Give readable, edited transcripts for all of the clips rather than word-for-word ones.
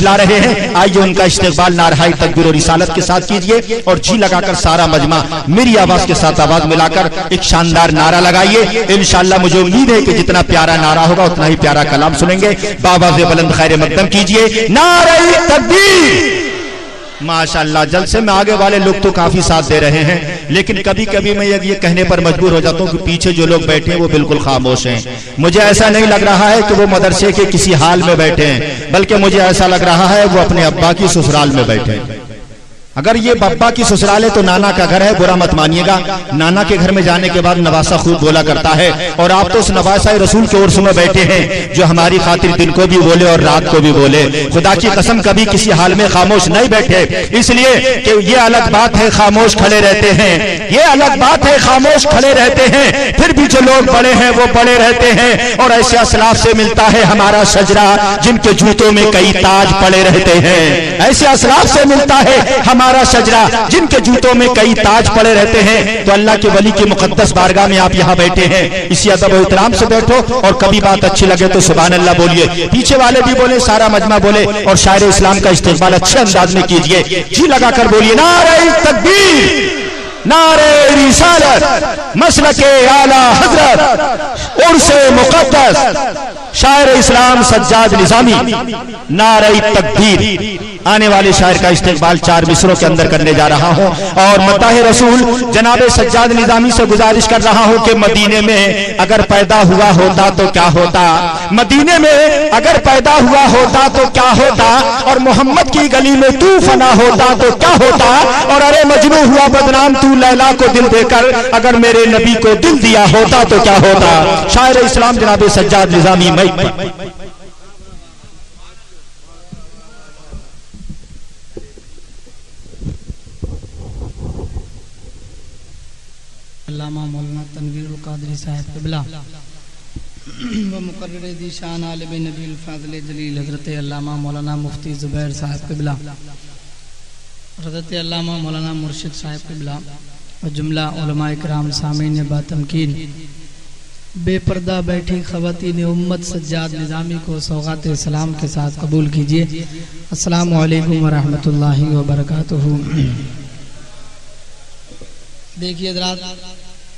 ला रहे हैं। आइए उनका इस्तेकबाल नारहाई तकबीर और रिसालत के साथ कीजिए और जी लगाकर सारा मजमा मेरी आवाज के साथ आवाज मिलाकर एक शानदार नारा लगाइए। इंशाअल्लाह मुझे उम्मीद है कि जितना प्यारा नारा होगा उतना ही प्यारा कलाम सुनेंगे। बाबा से बुलंद खैर मकदम कीजिए, नारे तकबीर। माशाअल्लाह, जलसे में आगे वाले लोग तो काफी साथ दे रहे हैं, लेकिन कभी कभी मैं ये कहने पर मजबूर हो जाता हूँ कि पीछे जो लोग बैठे हैं वो बिल्कुल खामोश हैं। मुझे ऐसा नहीं लग रहा है कि वो मदरसे के किसी हाल में बैठे हैं, बल्कि मुझे ऐसा लग रहा है वो अपने अब्बा की ससुराल में बैठे हैं। अगर ये बब्बा की ससुराल है तो नाना का घर है, बुरा मत मानिएगा। नाना के घर में जाने के बाद नवासा खूब बोला करता है, और आप तो उस नवासा रसूल के उर्स में बैठे हैं जो हमारी खातिर दिन को भी बोले और रात को भी बोले। खुदा की कसम कभी किसी हाल में खामोश नहीं बैठे, इसलिए कि ये अलग बात है खामोश खड़े रहते हैं, ये अलग बात है खामोश खड़े रहते हैं, फिर भी जो लोग बड़े हैं वो बड़े रहते हैं। और ऐसे असलाफ से मिलता है हमारा शजरा जिनके जूतों में कई ताज पड़े रहते हैं। ऐसे असलाफ से मिलता है हमारा शजरा जिनके जूतों में कई ताज पड़े रहते हैं। तो अल्लाह के वली की मुकद्दस बारगाह में आप यहाँ बैठे हैं, इसी अदब और इहतराम से बैठो, और कभी बात अच्छी लगे तो सुभान अल्लाह बोलिए, पीछे वाले भी बोले, सारा मजमा बोले, और शायर इस्लाम का इस्तेकबाल अच्छे अंदाज में कीजिए। जी लगाकर बोलिए, नारे तकबीर, नारे रिसालत, मसलके आला हजरत, उर्से मुकद्दस शायर इस्लाम सज्जाद निजामी, नारे तकबीर। आने वाले शायर का इस्तेकबाल 4 मिसरों के अंदर करने जा रहा हूं, और मताहे रसूल जनाबे सज्जाद निजामी से गुजारिश कर रहा हूं कि मदीने में अगर पैदा हुआ होता तो क्या होता, मदीने में अगर पैदा हुआ होता तो क्या होता, और मोहम्मद की गली में तू फना होता तो क्या होता, और अरे मजनू हुआ बदनाम तू लैला को दिल देकर, अगर मेरे नबी को दिल दिया होता तो क्या होता। शायर इस्लाम जनाबे सज्जाद निजामी। अल्लामा मौलाना तनवीरुल कादरी साहब क़िबला व मुकर्रिर दीशान आलिम नबील फाज़िल जलील हज़रत अल्लामा मौलाना मुफ्ती ज़ुबैर साहब क़िबला, हज़रत अल्लामा मौलाना मुर्शिद साहब क़िबला और जुमला उलमा इकराम सामीन बातमकीन, बेपर्दा बैठी ख़वातीन उम्मत सज्जाद निज़ामी को सौगात सलाम के साथ कबूल कीजिए। अस्सलामु अलैकुम व रहमतुल्लाहि व बरकातुहू। देखिए हज़रात,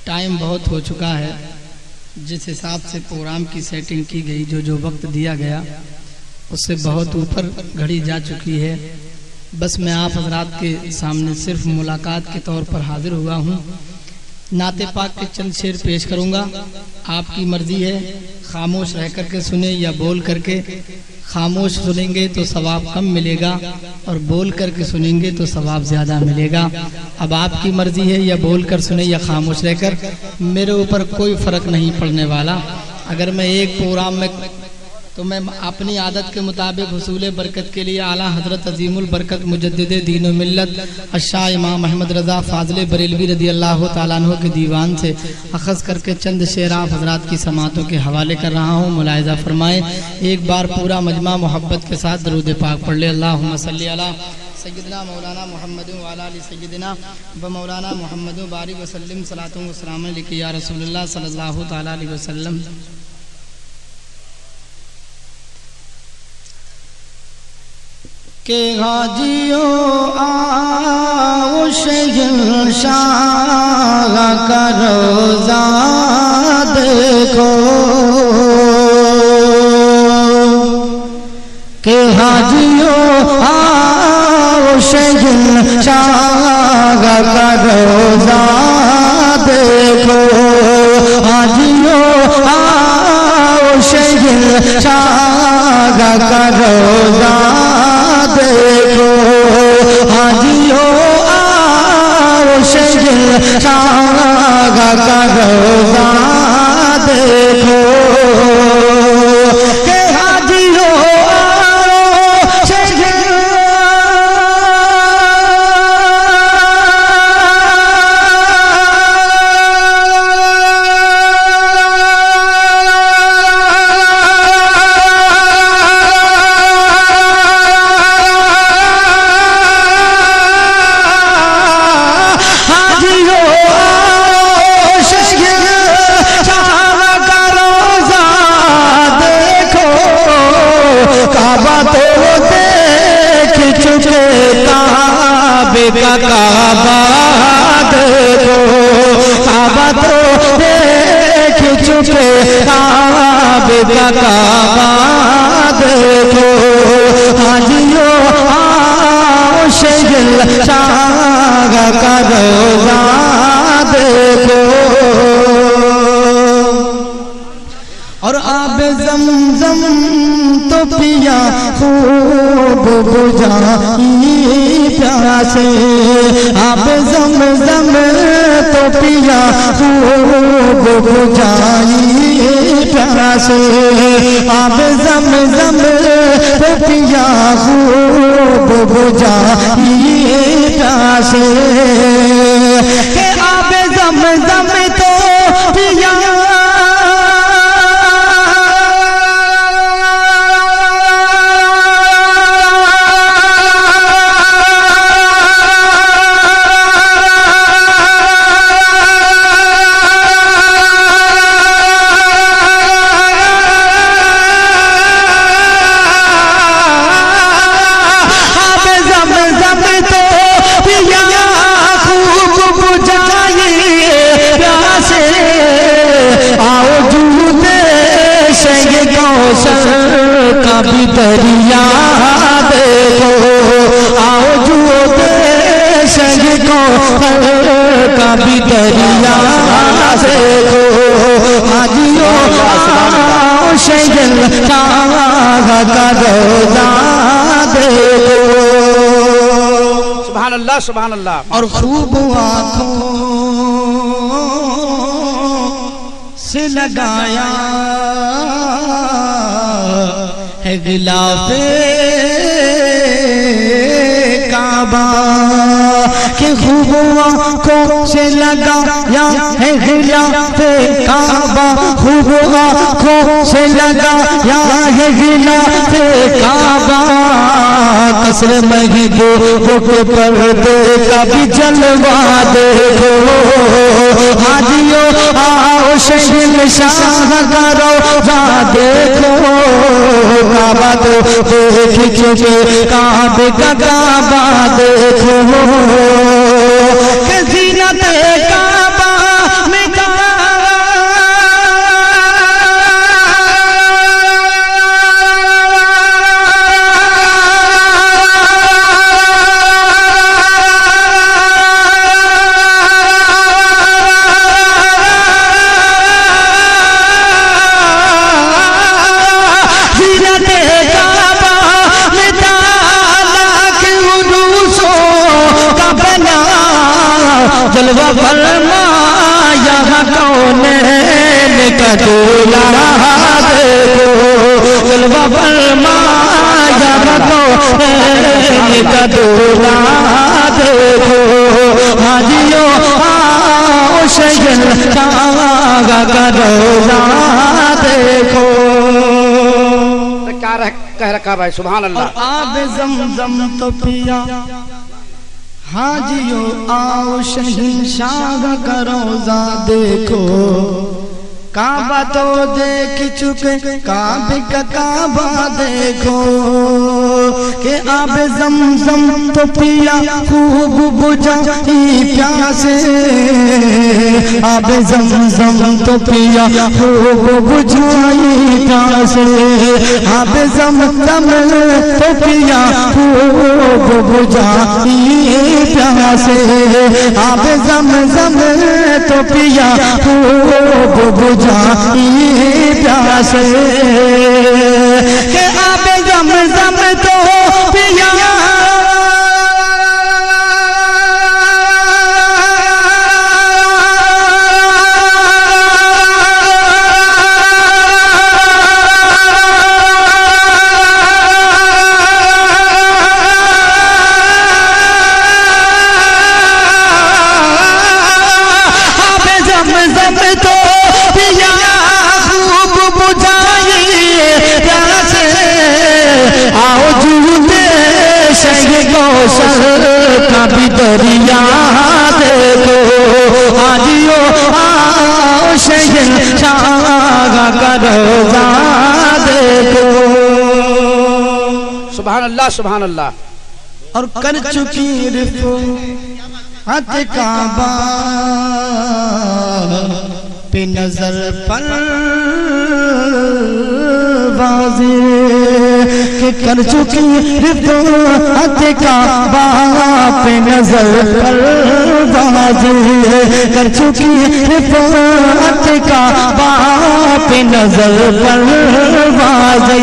टाइम बहुत हो चुका है, जिस हिसाब से प्रोग्राम की सेटिंग की गई, जो वक्त दिया गया उससे बहुत ऊपर घड़ी जा चुकी है। बस मैं आप हज़रात के सामने सिर्फ मुलाकात के तौर पर हाजिर हुआ हूँ। नाते पाक के चंद शेर पेश करूँगा, आपकी मर्जी है खामोश रह करके सुने या बोल करके। खामोश सुनेंगे तो सवाब कम मिलेगा और बोल करके सुनेंगे तो सवाब ज़्यादा मिलेगा। अब आपकी मर्जी है या बोल कर सुने या खामोश रहकर, मेरे ऊपर कोई फ़र्क नहीं पड़ने वाला। अगर मैं एक प्रोग्राम में तो मैं अपनी आदत के मुताबिक हुसूल बरकत के लिए आला हज़रत अजीमुल बरकत मुजद्दिद दीन व मिल्लत अशाह इमाम अहमद रज़ा फ़ाज़िल बरेलवी रज़ी अल्लाह तआला अन्हु के दीवान से अख़ज़ करके चंद शेर आप हज़रात की समातों के हवाले कर रहा हूँ। मुलाहिज़ा फरमाएँ। एक बार पूरा मजमा मोहब्बत के साथ दरूद पाक पढ़ ले। अल्लाहुम्मा सल्ली अला सय्यदना मौलाना मुहम्मद व अला आलि सय्यदना व मौलाना मुहम्मद बारिक व सल्लिम सलातुन व सलाम अलैका या रसूलुल्लाह सल्लल्लाहु तआला अलैहि वसल्लम। के हाजियों आओ शहंशाह का रोज़ा देखो, के हाजियों आओ शहंशाह का रोज़ा देखो, हाजियों आओ शहंशाह का रोज़ा देखो, हाजियों आओ शहंशाह का रोज़ा देखो, के हाजियों आओ शहंशाह का काबा देखो, काबा तो देख चुके, काबे का काबा देखो, हाजियो आओ शहर शाह का रोज़ा देखो। और आब ज़मज़म तो पिया खूब बुझाई प्यासे, आब ज़मज़म तो पिया खूब बुझाई प्यासे, आब ज़मज़म तो पिया खूब बुझाई प्यासे, के आब ज़मज़म तो पिया भी दरिया देखो, आओ जुओ देश को का भी दरिया देखो, हाजियो आओ शहर शाह का रोज़ा देखो। सुभान अल्लाह सुभान अल्लाह। और खूब आँखों से लगाया है गिलाफे काबा, के खूब आँखों से लगाया है गिलाफे काबा, खूब आँखों से लगाया है गिलाफे काबा, कसर महबूबों के पर्दे का भी जलवा देखो, हाजियो आओ शहर शाह का रोज़ा देखो, काबा तो देख चुके, काबे का काबा देखो, ज़ीनत काबा में जलवा फरमाया कौनैन का दूल्हा देखो, जलवा फरमाया कौनैन का दूल्हा देखो, हाजियो आओ शहर शाह का रोज़ा देखो। क्या कह रखा भाई, सुभान अल्लाह। आब ज़मज़म तो पिया, हाजियो आओ शहंशाह का रोज़ा देखो, काबा तो देख चुके, काबे का काबा देखो, के आब ज़मज़म तो पिया खूब बुझाई प्यासे, आब ज़मज़म तो पिया खूब बुझाई प्यासे, आब ज़मज़म तो पिया खूब बुझाई प्यासे, आब ज़मज़म तो पिया खूब बुझाई प्यासे, के आब ज़मज़म तो पिया का भी दरिया देखो, हाजियो आओ शहर शाह का रोज़ा देखो। सुभान अल्लाह सुभान अल्लाह। और कर चुकी रिफ़ात काबा पे नजर पर वाज़े के कर चुकी रिफ़ात काबा पे नजर पर वाज़े कर चुकी रिफ़ात काबा पे नजर पर वाज़े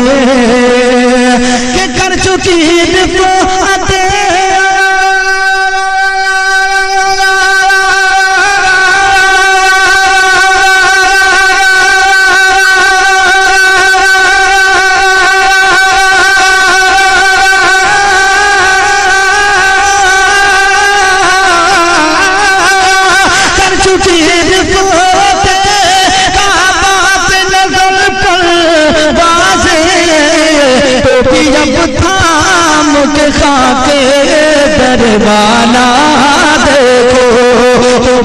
के कर चुकी रिफ़ात खाके दरबाना देखो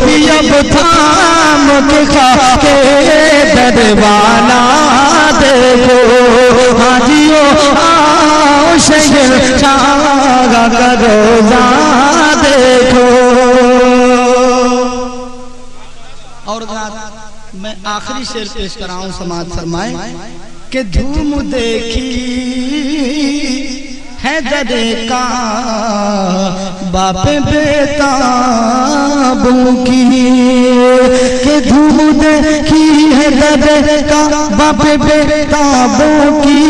भी अब थाम के खाके दरबाना देखो हाजियो आओ शहर शागा का रोजा देखो। और मैं आखिरी शेर पेश कराऊं समाज फरमाए कि धूम देखी है दरे का बाप बेताबों की के धूम देखी है दरे का बाप बेताबों की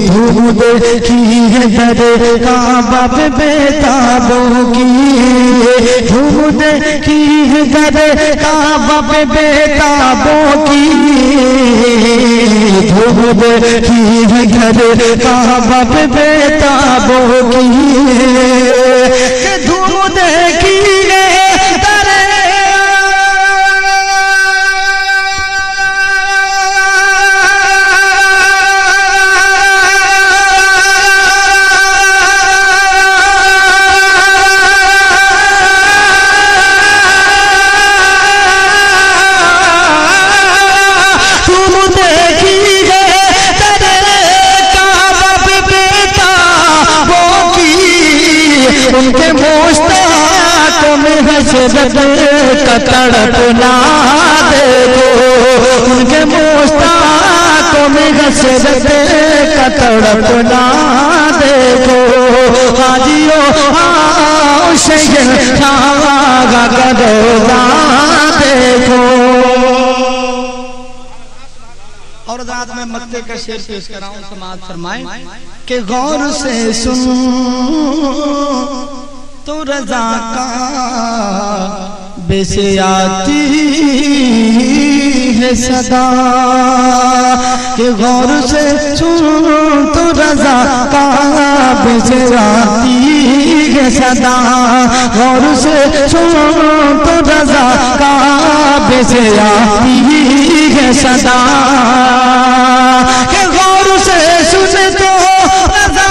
धूम देखी है दरे का बाप बेताबों की धूम देखी है दरे का बाप बेताबों की धूम देखी है दरे का बाप बेताबों की धूम देखी उनके मुश्ताकों में हसरत का तड़पना देखो उनके मुश्ताकों में हसरत का तड़पना देखो हाजियो आओ शहर शागा का रोजा देखो। और रात में मक्ते का शेर पेश कराऊं समाज फरमाए कि गौर से सुन तो रजा का बेसे आती है सदा कि गौर से सुन तो रजा का बेसे आती है सदा गौर से सुन तो रजा का बेसे आती है सदा कि गौर से सुन तो रजा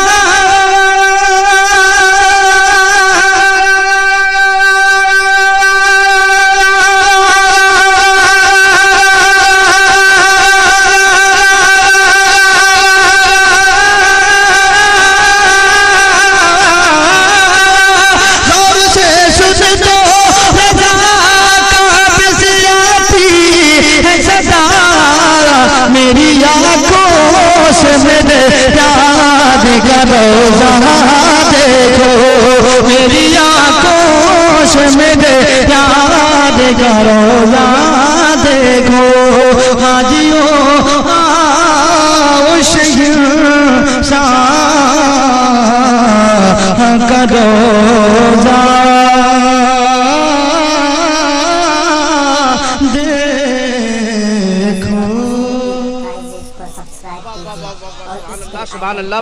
मेरी आँखों से मेरे याद का रोजा देखो मेरी आँखों से मेरे याद का रोजा देखो हाजियो आओ शहर शाह का रोजा सुभान अल्लाह।